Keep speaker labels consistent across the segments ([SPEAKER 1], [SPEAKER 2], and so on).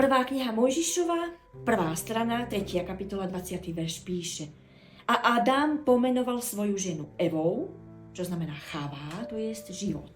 [SPEAKER 1] Prvá kniha Mojžišova, 1. strana, 3. kapitola, 20. verš píše: A Adam pomenoval svoju ženu Evou, čo znamená Cháva, to je život,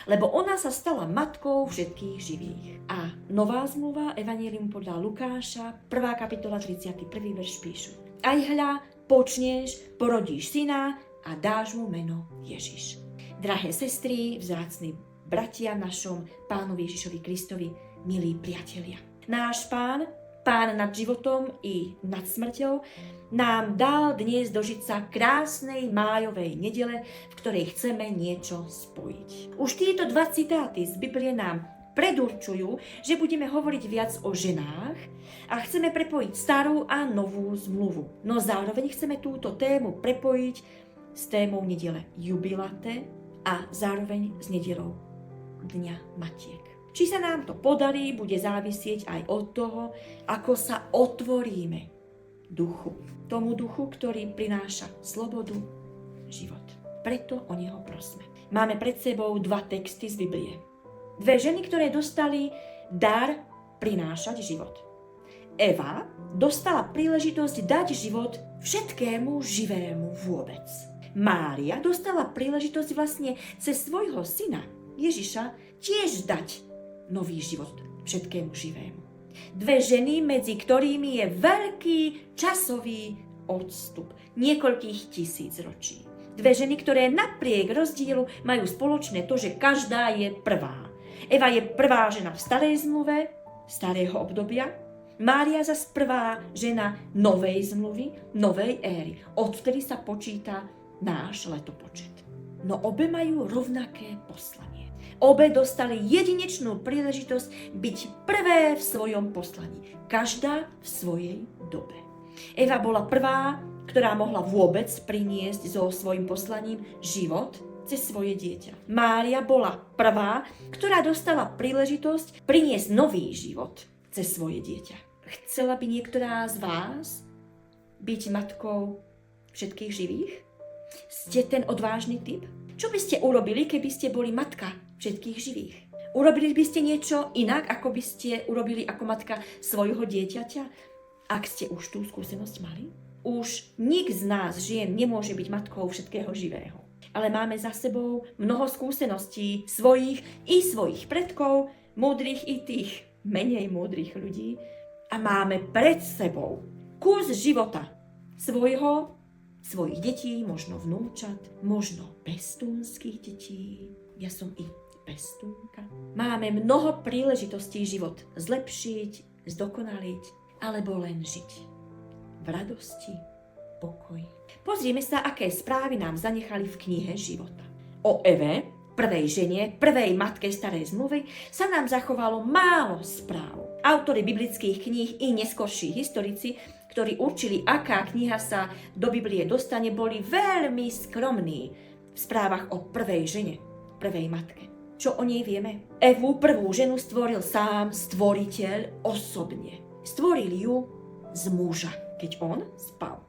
[SPEAKER 1] lebo ona sa stala matkou všetkých živých. A Nová zmluva, Evanjelium podľa Lukáša, 1. kapitola, 31. verš píšu: Aj hľa, počneš, porodíš syna a dáš mu meno Ježiš. Drahé sestry, vzácni bratia v našom Pánovi Ježišovi Kristovi, milí priatelia. Náš Pán nad životom i nad smrťou, nám dal dnes dožiť sa krásnej májovej nedele, v ktorej chceme niečo spojiť. Už tieto dva citáty z Biblie nám predurčujú, že budeme hovoriť viac o ženách a chceme prepojiť starú a novú zmluvu. No zároveň chceme túto tému prepojiť s témou nedele Jubilate a zároveň s nedelou Dňa Matiek. Či sa nám to podarí, bude závisieť aj od toho, ako sa otvoríme duchu. Tomu duchu, ktorý prináša slobodu, život. Preto o neho prosme. Máme pred sebou dva texty z Biblie. Dve ženy, ktoré dostali dar prinášať život. Eva dostala príležitosť dať život všetkému živému vôbec. Mária dostala príležitosť vlastne cez svojho syna Ježiša tiež dať nový život všetkému živému. Dve ženy, medzi ktorými je veľký časový odstup niekoľkých tisíc ročí. Dve ženy, ktoré napriek rozdielu majú spoločné to, že každá je prvá. Eva je prvá žena v starej zmluve, starého obdobia. Mária zas prvá žena novej zmluvy, novej éry. Odvtedy sa počíta náš letopočet. No obe majú rovnaké poslanie. Obe dostali jedinečnú príležitosť byť prvé v svojom poslaní. Každá v svojej dobe. Eva bola prvá, ktorá mohla vôbec priniesť so svojím poslaním život cez svoje dieťa. Mária bola prvá, ktorá dostala príležitosť priniesť nový život cez svoje dieťa. Chcela by niektorá z vás byť matkou všetkých živých? Ste ten odvážny typ? Čo by ste urobili, keby ste boli matka všetkých živých? Urobili by ste niečo inak, ako by ste urobili ako matka svojho dieťaťa, ak ste už tú skúsenosť mali? Už nik z nás, žien, nemôže byť matkou všetkého živého. Ale máme za sebou mnoho skúseností svojich i svojich predkov, múdrych i tých menej múdrych ľudí. A máme pred sebou kus života svojich detí, možno vnúčat, možno pestúnskych detí. Ja som i pestúnka. Máme mnoho príležitostí život zlepšiť, zdokonaliť, alebo len žiť v radosti, pokoji. Pozrieme sa, aké správy nám zanechali v knihe života. O Eve, prvej žene, prvej matke starej zmluvy, sa nám zachovalo málo správ. Autori biblických kníh i neskorší historici, ktorí určili, aká kniha sa do Biblie dostane, boli veľmi skromní v správach o prvej žene, prvej matke. Čo o nej vieme? Evu, prvú ženu, stvoril sám Stvoriteľ osobne. Stvoril ju z muža, keď on spal.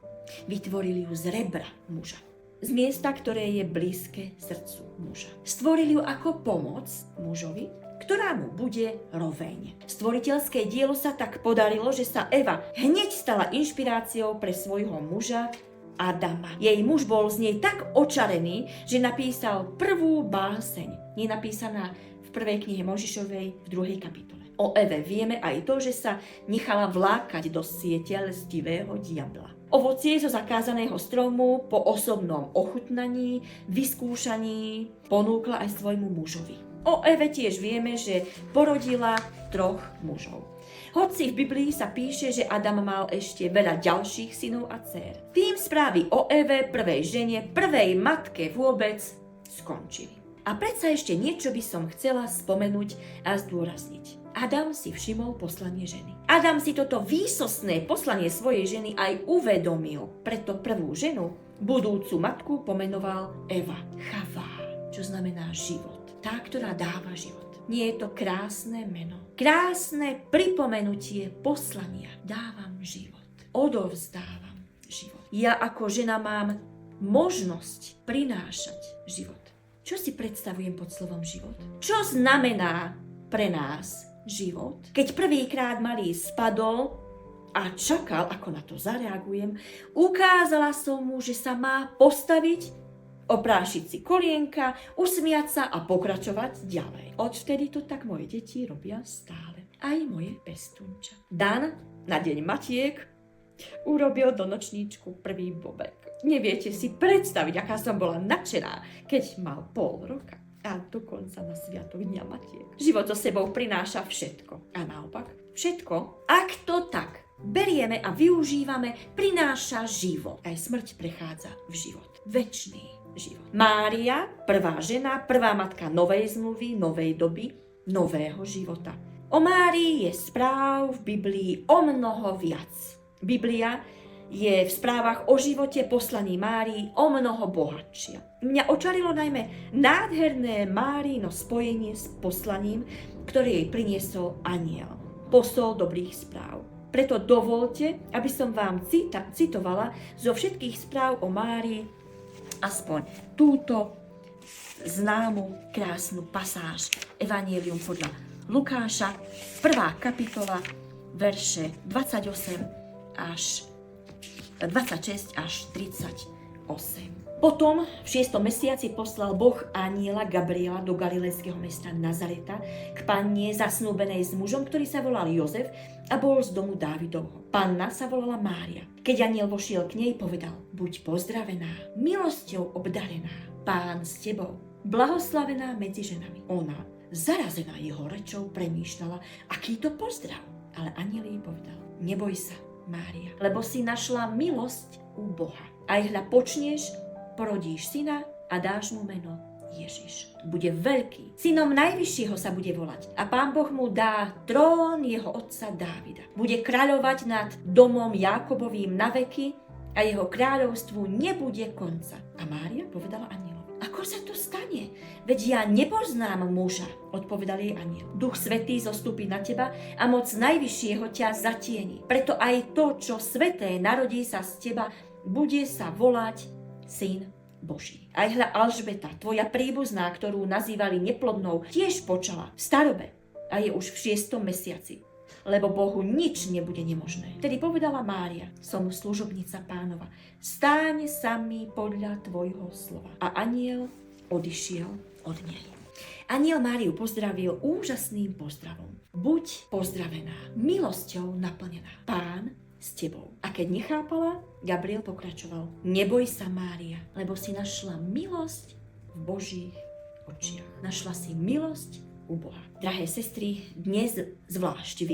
[SPEAKER 1] Vytvoril ju z rebra muža. Z miesta, ktoré je blízke srdcu muža. Stvoril ju ako pomoc mužovi, ktorá mu bude roveň. Stvoriteľské dielo sa tak podarilo, že sa Eva hneď stala inšpiráciou pre svojho muža Adama. Jej muž bol z nej tak očarený, že napísal prvú báseň, nenapísaná v prvej knihe Mojžišovej v 2. kapitole. O Eve vieme aj to, že sa nechala vlákať do siete lestivého diabla. Ovocie zo zakázaného stromu po osobnom ochutnaní, vyskúšaní ponúkla aj svojmu mužovi. O Eve tiež vieme, že porodila 3 mužov. Hoci v Biblii sa píše, že Adam mal ešte veľa ďalších synov a dcér. Tým správy o Eve, prvej žene, prvej matke vôbec skončili. A predsa ešte niečo by som chcela spomenúť a zdôrazniť. Adam si všimol poslanie ženy. Adam si toto výsostné poslanie svojej ženy aj uvedomil. Preto prvú ženu, budúcu matku, pomenoval Eva. Cháva, čo znamená život. Tá, ktorá dáva život. Nie je to krásne meno. Krásne pripomenutie poslania. Dávam život. Odovzdávam život. Ja ako žena mám možnosť prinášať život. Čo si predstavujem pod slovom život? Čo znamená pre nás život. Keď prvýkrát malý spadol a čakal, ako na to zareagujem, ukázala som mu, že sa má postaviť, oprášiť si kolienka, usmiať sa a pokračovať ďalej. Odvtedy to tak moje deti robia stále. Aj moje pestunča. Dan na deň Matiek urobil do nočníčku prvý bobek. Neviete si predstaviť, aká som bola nadšená, keď mal pol roka. A dokonca na sviatok Dňa Matiek. Život so sebou prináša všetko. A naopak, všetko, ak to tak berieme a využívame, prináša život. Aj smrť prechádza v život. Večný život. Mária, prvá žena, prvá matka novej zmluvy, novej doby, nového života. O Márii je správ v Biblii o mnoho viac. Biblia je v správach o živote poslaní Márii o mnoho bohatšia. Mňa očarilo najmä nádherné Márino spojenie s poslaním, ktoré jej priniesol anjel, posol dobrých správ. Preto dovolte, aby som vám citovala zo všetkých správ o Márii aspoň túto známu krásnu pasáž Evanjelium podľa Lukáša, 1. kapitola, verše 26 až 38. Potom v 6. mesiaci poslal Boh anjela Gabriela do galilejského mesta Nazareta k panne zasnúbenej s mužom, ktorý sa volal Jozef a bol z domu Dávidovho. Panna sa volala Mária. Keď anjel vošiel k nej, povedal: Buď pozdravená, milosťou obdarená, Pán s tebou, blahoslavená medzi ženami. Ona, zarazená jeho rečou, premýšľala, aký to pozdrav. Ale anjel jej povedal: Neboj sa, Mária, lebo si našla milosť u Boha. Aj hľa počneš, porodíš syna a dáš mu meno Ježiš. Bude veľký. Synom Najvyššieho sa bude volať a Pán Boh mu dá trón jeho otca Dávida. Bude kráľovať nad domom Jákobovým na veky a jeho kráľovstvu nebude konca. A Mária povedala anjelovi: Ako sa to stane? Veď ja nepoznám muža, odpovedal jej anjel. Duch Svätý zostúpi na teba a moc Najvyššieho ťa zatieni. Preto aj to, čo sveté narodí sa z teba, bude sa volať Syn Boží. Aj hľa Alžbeta, tvoja príbuzná, ktorú nazývali neplodnou, tiež počala v starobe a je už v 6. mesiaci, lebo Bohu nič nebude nemožné. Vtedy povedala Mária: Som služobnica Pánova, stáň sa mi podľa tvojho slova. A anjel odišiel od nej. Anjel Máriu pozdravil úžasným pozdravom. Buď pozdravená, milosťou naplnená, Pán s tebou. A keď nechápala, Gabriel pokračoval: Neboj sa, Mária, lebo si našla milosť v Božích očiach. Našla si milosť u Boha. Drahé sestry, dnes zvlášť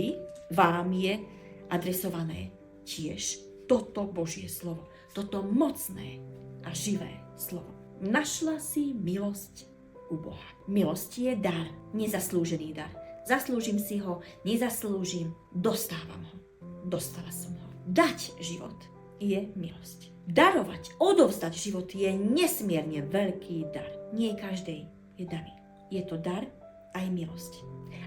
[SPEAKER 1] vám je adresované tiež toto Božie slovo. Toto mocné a živé slovo. Našla si milosť u Boha. Milosť je dar, nezaslúžený dar. Zaslúžim si ho, nezaslúžim, dostávam ho. Dostala som ho. Dať život je milosť. Darovať, odovzdať život je nesmierne veľký dar. Nie každej je daný. Je to dar aj milosť.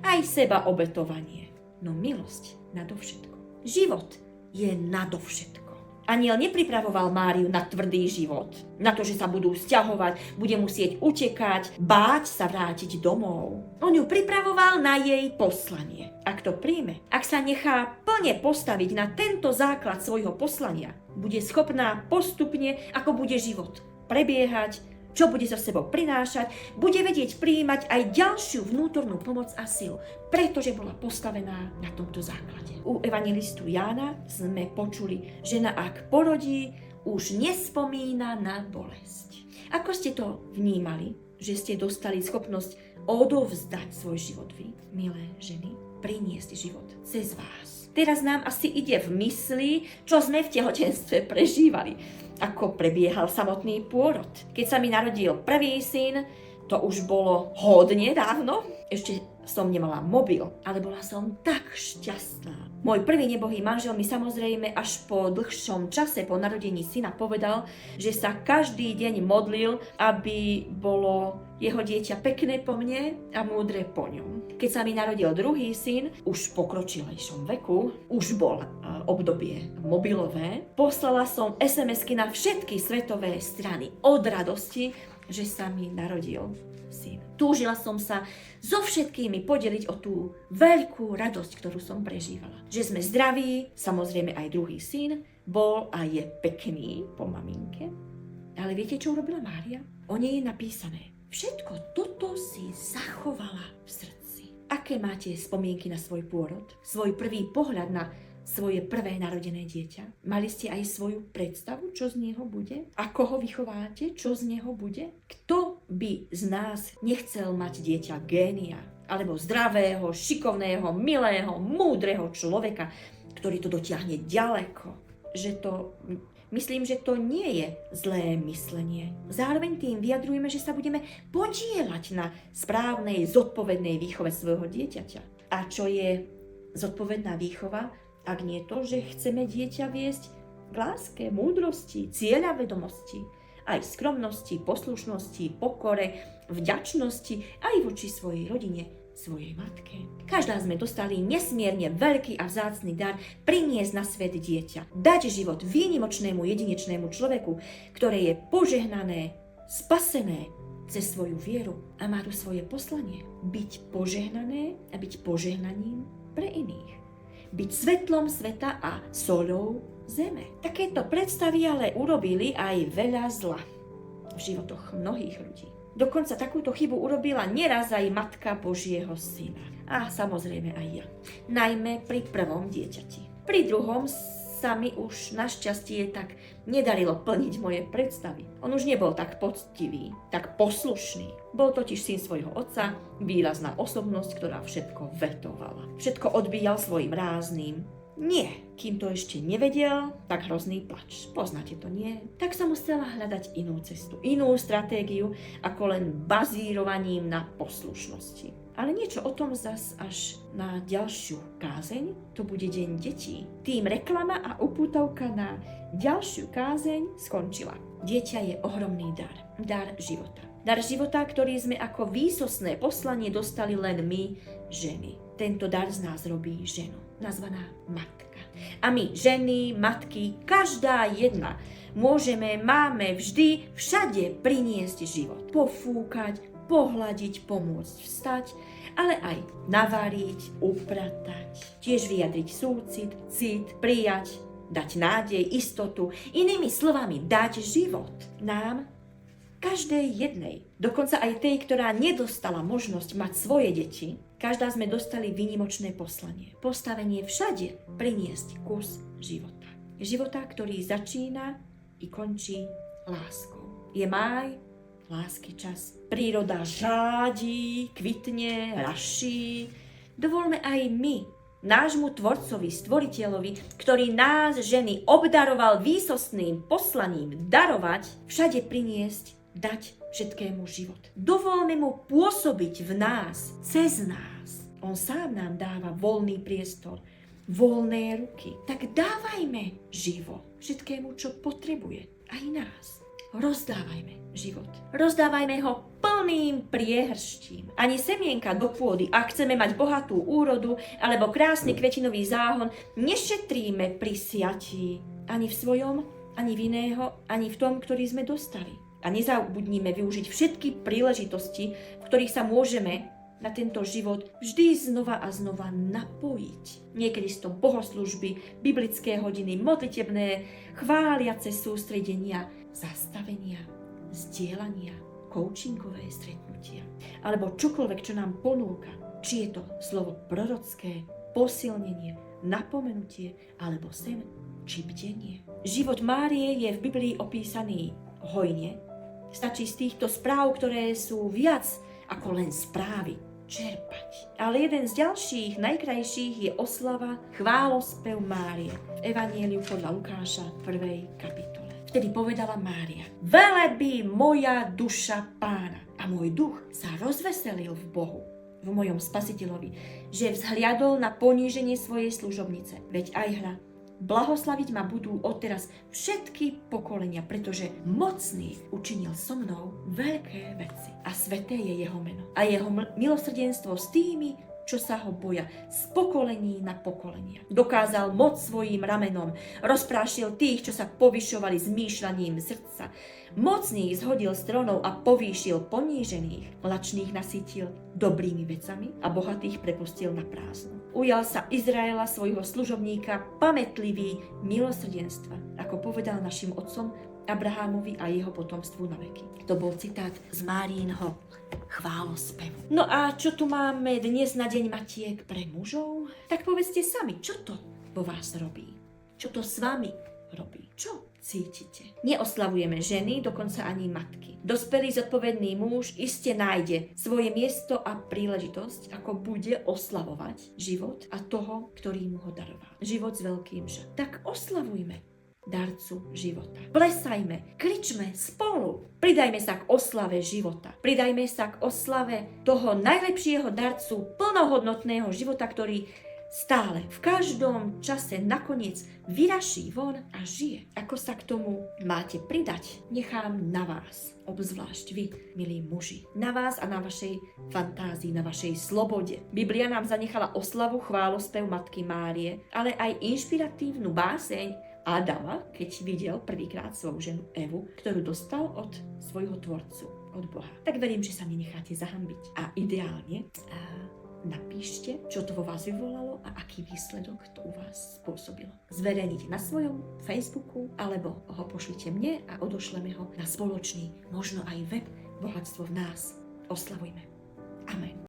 [SPEAKER 1] Aj seba obetovanie. No milosť nadovšetko. Život je nadovšetko. Anjel nepripravoval Máriu na tvrdý život. Na to, že sa budú sťahovať, bude musieť utekať, báť sa vrátiť domov. On ju pripravoval na jej poslanie. Ak to príjme, ak sa nechá plne postaviť na tento základ svojho poslania, bude schopná postupne, ako bude život prebiehať, čo bude so sebou prinášať, bude vedieť prijímať aj ďalšiu vnútornú pomoc a silu, pretože bola postavená na tomto základe. U evangelistu Jána sme počuli: žena ak porodí, už nespomína na bolesť. Ako ste to vnímali, že ste dostali schopnosť odovzdať svoj život vy, milé ženy, priniesť život cez vás? Teraz nám asi ide v mysli, čo sme v tehotenstve prežívali. Ako prebiehal samotný pôrod. Keď sa mi narodil prvý syn, to už bolo hodne dávno. Ešte som nemala mobil, ale bola som tak šťastná. Môj prvý nebohý manžel mi samozrejme až po dlhšom čase po narodení syna povedal, že sa každý deň modlil, aby bolo jeho dieťa pekné po mne a múdre po ňom. Keď sa mi narodil druhý syn, už v pokročilejšom veku, už bol obdobie mobilové, poslala som SMS-ky na všetky svetové strany od radosti, že sa mi narodil syn. Túžila som sa so všetkými podeliť o tú veľkú radosť, ktorú som prežívala. Že sme zdraví, samozrejme aj druhý syn bol a je pekný po maminke. Ale viete, čo urobila Mária? O nej je napísané: všetko toto si zachovala v srdci. Aké máte spomienky na svoj pôrod? Svoj prvý pohľad na svoje prvé narodené dieťa? Mali ste aj svoju predstavu, čo z neho bude? Ako ho vychováte? Čo z neho bude? Kto by z nás nechcel mať dieťa génia? Alebo zdravého, šikovného, milého, múdreho človeka, ktorý to dotiahne ďaleko? Myslím, že to nie je zlé myslenie. Zároveň tým vyjadrujeme, že sa budeme podieľať na správnej, zodpovednej výchove svojho dieťaťa. A čo je zodpovedná výchova, ak nie to, že chceme dieťa viesť k láske, múdrosti, cieľavedomosti, aj skromnosti, poslušnosti, pokore, vďačnosti, aj voči svojej rodine, svojej matke. Každá sme dostali nesmierne veľký a vzácny dar priniesť na svet dieťa. Dať život výnimočnému jedinečnému človeku, ktoré je požehnané, spasené cez svoju vieru a má tu svoje poslanie. Byť požehnané a byť požehnaním pre iných. Byť svetlom sveta a soľou zeme. Takéto predstavy ale urobili aj veľa zla v životoch mnohých ľudí. Dokonca takúto chybu urobila neraz aj Matka Božieho Syna. A samozrejme aj ja. Najmä pri prvom dieťati. Pri druhom sa mi už našťastie tak nedarilo plniť moje predstavy. On už nebol tak poctivý, tak poslušný. Bol totiž syn svojho otca, výrazná osobnosť, ktorá všetko vetovala. Všetko odbíjal svojim rázným nie. Kým to ešte nevedel, tak hrozný plač. Poznáte to, nie? Tak sa musela hľadať inú cestu, inú stratégiu, ako len bazírovaním na poslušnosti. Ale niečo o tom zas až na ďalšiu kázeň, to bude Deň detí. Tým reklama a upútavka na ďalšiu kázeň skončila. Dieťa je ohromný dar. Dar života. Dar života, ktorý sme ako výsostné poslanie dostali len my, ženy. Tento dar z nás robí ženu, nazvaná matka. A my, ženy, matky, každá jedna, máme vždy, všade priniesť život. Pofúkať, pohľadiť, pomôcť vstať, ale aj navariť, upratať, tiež vyjadriť súcit, cit, prijať, dať nádej, istotu, inými slovami dať život nám, každej jednej, dokonca aj tej, ktorá nedostala možnosť mať svoje deti, každá sme dostali výnimočné poslanie. Postavenie všade priniesť kus života. Života, ktorý začína i končí láskou. Je máj, lásky čas. Príroda žádí, kvitne, raší. Dovolme aj my, nášmu tvorcovi, stvoriteľovi, ktorý nás, ženy, obdaroval výsostným poslaním darovať, všade priniesť, dať všetkému život. Dovolme mu pôsobiť v nás, cez nás. On sám nám dáva voľný priestor, voľné ruky. Tak dávajme život všetkému, čo potrebuje, aj nás. Rozdávajme život. Rozdávajme ho plným priehrštím. Ani semienka do pôdy, ak chceme mať bohatú úrodu alebo krásny kvetinový záhon, nešetríme pri siatí. Ani v svojom, ani v iného, ani v tom, ktorý sme dostali. A nezabudnime využiť všetky príležitosti, v ktorých sa môžeme na tento život vždy znova a znova napojiť. Niekedy sú to bohoslužby, biblické hodiny, modlitebné, chváliace sústredenia, zastavenia, zdieľania, coachingové stretnutia. Alebo čokoľvek, čo nám ponúka. Či je to slovo prorocké, posilnenie, napomenutie, alebo sen, či bdenie. Život Márie je v Biblii opísaný hojne. Stačí z týchto správ, ktoré sú viac ako len správy, čerpať. Ale jeden z ďalších, najkrajších je oslava chválospev Márie v Evanjeliu podľa Lukáša v 1. kapitole. Vtedy povedala Mária: velebí moja duša Pána a môj duch sa rozveselil v Bohu, v mojom Spasiteľovi, že vzhliadol na poníženie svojej služobnice. Veď aj hľa, blahoslaviť ma budú odteraz všetky pokolenia, pretože mocný učinil so mnou veľké veci. A sveté je jeho meno. A jeho milosrdenstvo s tými, čo sa ho boja, z pokolení na pokolenia. Dokázal moc svojím ramenom, rozprášil tých, čo sa povyšovali zmýšľaním srdca. Mocných zhodil z trónov a povýšil ponížených. Lačných nasýtil dobrými vecami a bohatých prepustil na prázdno. Ujal sa Izraela, svojho služobníka, pamätlivý milosrdenstva, ako povedal našim otcom Abrahámovi a jeho potomstvu na veky. To bol citát z Márínho chválospevu. No a čo tu máme dnes na Deň Matiek pre mužov? Tak povedzte sami, čo to vo vás robí? Čo to s vami robí? Čo cítite? Neoslavujeme ženy, dokonca ani matky. Dospelý zodpovedný muž iste nájde svoje miesto a príležitosť, ako bude oslavovať život a toho, ktorý mu ho daroval. Život s veľkým Ž. Tak oslavujme darcu života. Plesajme, kričme spolu. Pridajme sa k oslave života. Pridajme sa k oslave toho najlepšieho darcu plnohodnotného života, ktorý stále, v každom čase nakoniec vyraší von a žije. Ako sa k tomu máte pridať, nechám na vás. Obzvlášť vy, milí muži. Na vás a na vašej fantázii, na vašej slobode. Biblia nám zanechala oslavu, chválospev Matky Márie, ale aj inšpiratívnu báseň Adama, keď videl prvýkrát svoju ženu Evu, ktorú dostal od svojho tvorcu, od Boha. Tak verím, že sa nenecháte zahambiť. A ideálne napíšte, čo to vo vás vyvolalo a aký výsledok to u vás spôsobilo. Zverejnite na svojom Facebooku alebo ho pošlite mne a odošleme ho na spoločný, možno aj web Bohatstvo v nás. Oslavujme. Amen.